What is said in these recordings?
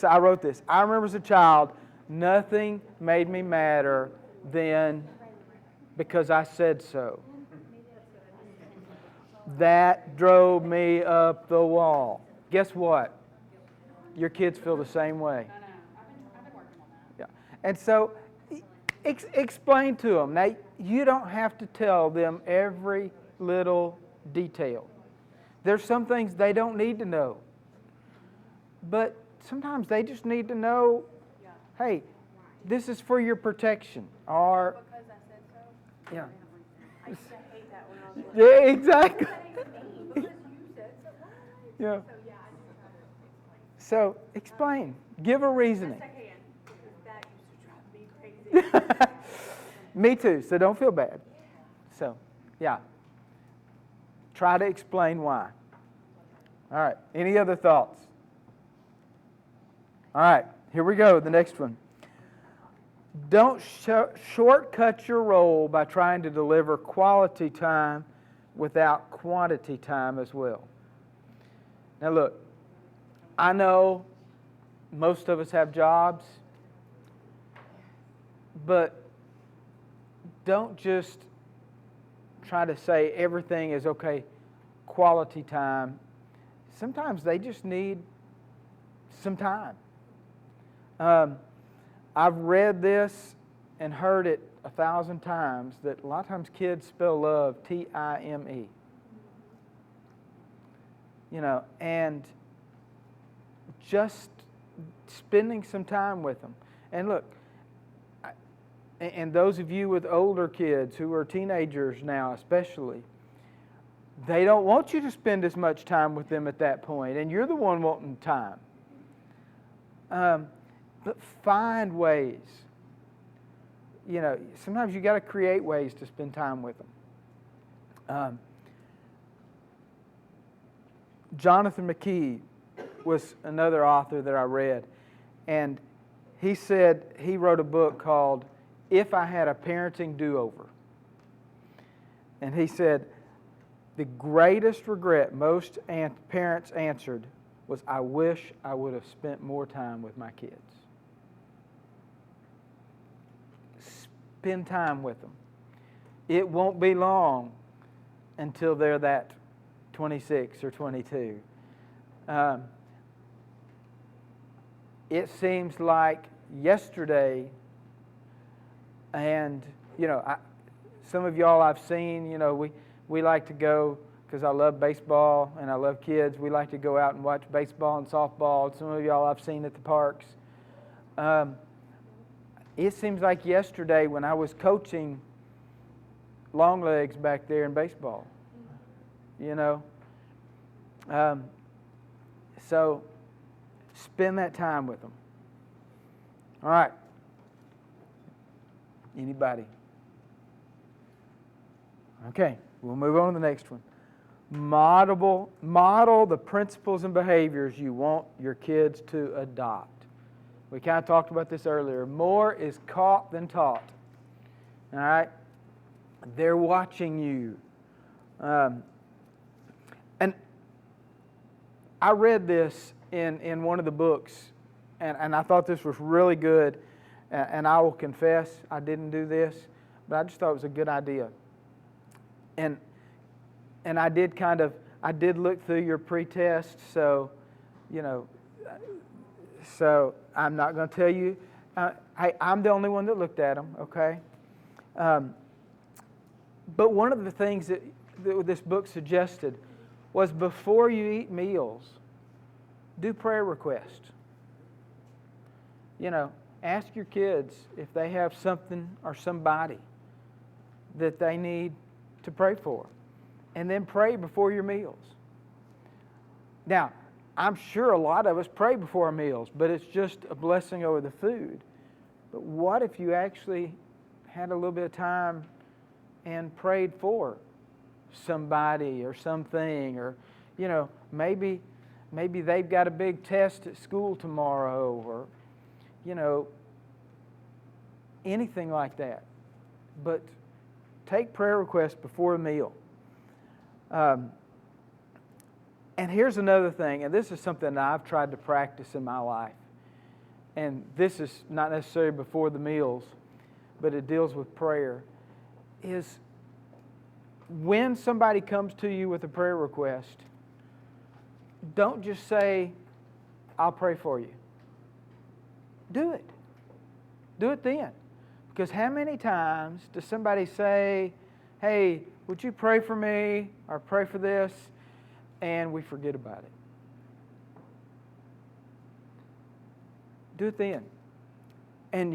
I wrote this. I remember as a child, nothing made me madder than because I said so. That drove me up the wall. Guess what? Your kids feel the same way. Yeah. And so explain to them. Now, you don't have to tell them every little detail. There's some things they don't need to know. But sometimes they just need to know, hey, this is for your protection. Or, Because I said so. yeah. I used to hate that when I was little. Yeah, exactly. Because you said so. Why? Yeah. So yeah, I do try to explain. So explain. Give a reasoning. Best I can. Because that used to drive me crazy. Me too, so don't feel bad. So, yeah. Try to explain why. All right. Any other thoughts? All right. Here we go. The next one. Don't shortcut your role by trying to deliver quality time without quantity time as well. Now look, I know most of us have jobs, but don't just try to say everything is okay, quality time. Sometimes they just need some time. I've read this and heard it 1,000 times that a lot of times kids spell love T-I-M-E. You know, and just spending some time with them. And look, and those of you with older kids who are teenagers now especially, they don't want you to spend as much time with them at that point, and you're the one wanting time. But find ways. You know, sometimes you got to create ways to spend time with them. Jonathan McKee was another author that I read, and he said he wrote a book called If I Had a Parenting Do-Over. And he said, the greatest regret most parents answered was, I wish I would have spent more time with my kids. Spend time with them. It won't be long until they're that 26 or 22. It seems like yesterday, and you know, some of y'all I've seen, you know, we like to go, because I love baseball and I love kids, we like to go out and watch baseball and softball. Some of y'all I've seen at the parks. It seems like yesterday when I was coaching long legs back there in baseball, you know. So spend that time with them. All right. Anybody? Okay, we'll move on to the next one. Model the principles and behaviors you want your kids to adopt. We kind of talked about this earlier. More is caught than taught. All right? They're watching you. And I read this in one of the books, and I thought this was really good. And I will confess I didn't do this, but I just thought it was a good idea. And I did look through your pre-test, so, you know, so I'm not going to tell you. I'm the only one that looked at them, okay? But one of the things that this book suggested was before you eat meals, do prayer requests. You know, ask your kids if they have something or somebody that they need to pray for. And then pray before your meals. Now, I'm sure a lot of us pray before our meals, but it's just a blessing over the food. But what if you actually had a little bit of time and prayed for somebody or something, or, you know, maybe they've got a big test at school tomorrow, or, you know, anything like that. But take prayer requests before a meal. And here's another thing, and this is something that I've tried to practice in my life. and this is not necessarily before the meals, but it deals with prayer, is when somebody comes to you with a prayer request, don't just say, I'll pray for you. Do it. Do it then. Because how many times does somebody say, hey, would you pray for me or pray for this? And we forget about it. Do it then. And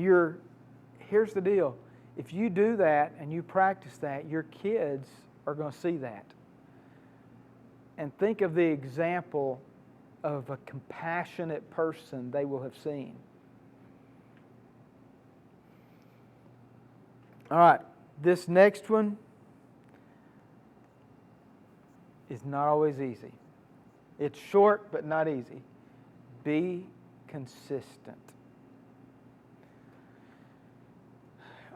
here's the deal. If you do that and you practice that, your kids are going to see that. And think of the example of a compassionate person they will have seen. All right, this next one is not always easy. It's short, but not easy. Be consistent.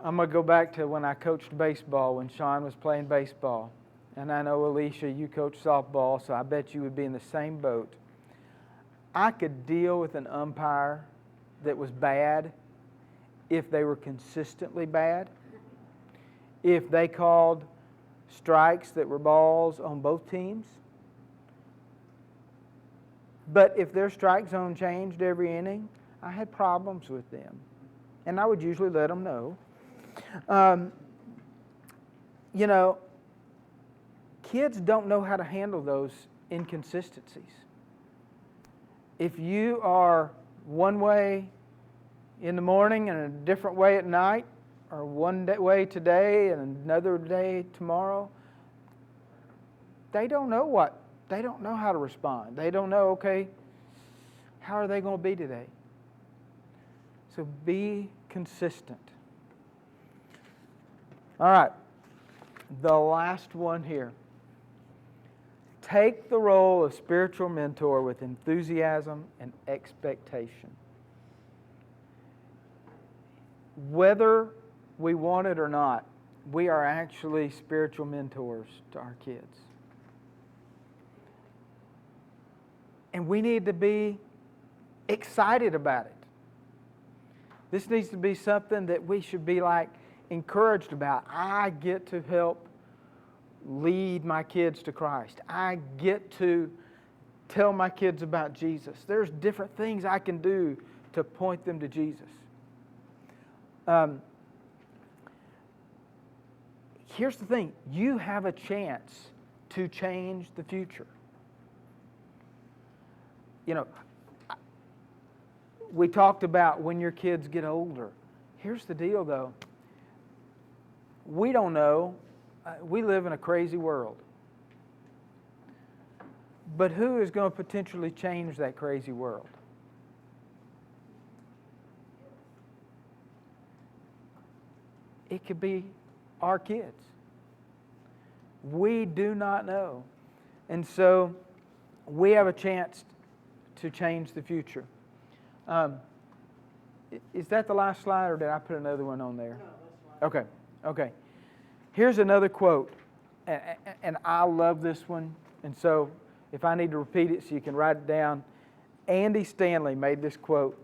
I'm going to go back to when I coached baseball, when Sean was playing baseball. And I know, Alicia, you coach softball, so I bet you would be in the same boat. I could deal with an umpire that was bad if they were consistently bad. If they called strikes that were balls on both teams. But if their strike zone changed every inning, I had problems with them. And I would usually let them know. Kids don't know how to handle those inconsistencies. If you are one way in the morning and a different way at night, or one way today and another day tomorrow, they don't know how to respond. They don't know, okay, how are they going to be today? So be consistent. All right, the last one here. Take the role of spiritual mentor with enthusiasm and expectation. Whether we want it or not, we are actually spiritual mentors to our kids. And we need to be excited about it. This needs to be something that we should be encouraged about. I get to help lead my kids to Christ. I get to tell my kids about Jesus. There's different things I can do to point them to Jesus. Here's the thing. You have a chance to change the future. We talked about when your kids get older. Here's the deal, though. We don't know. We live in a crazy world. But who is going to potentially change that crazy world? It could be our kids. We do not know. And so we have a chance to change the future. Is that the last slide, or did I put another one on there? No, that's fine. Okay. Here's another quote, and I love this one. And so if I need to repeat it so you can write it down, Andy Stanley made this quote.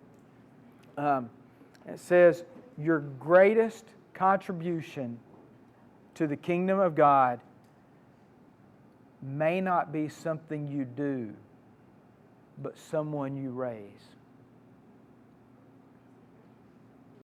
It says, "Your greatest contribution to the kingdom of God may not be something you do, but someone you raise."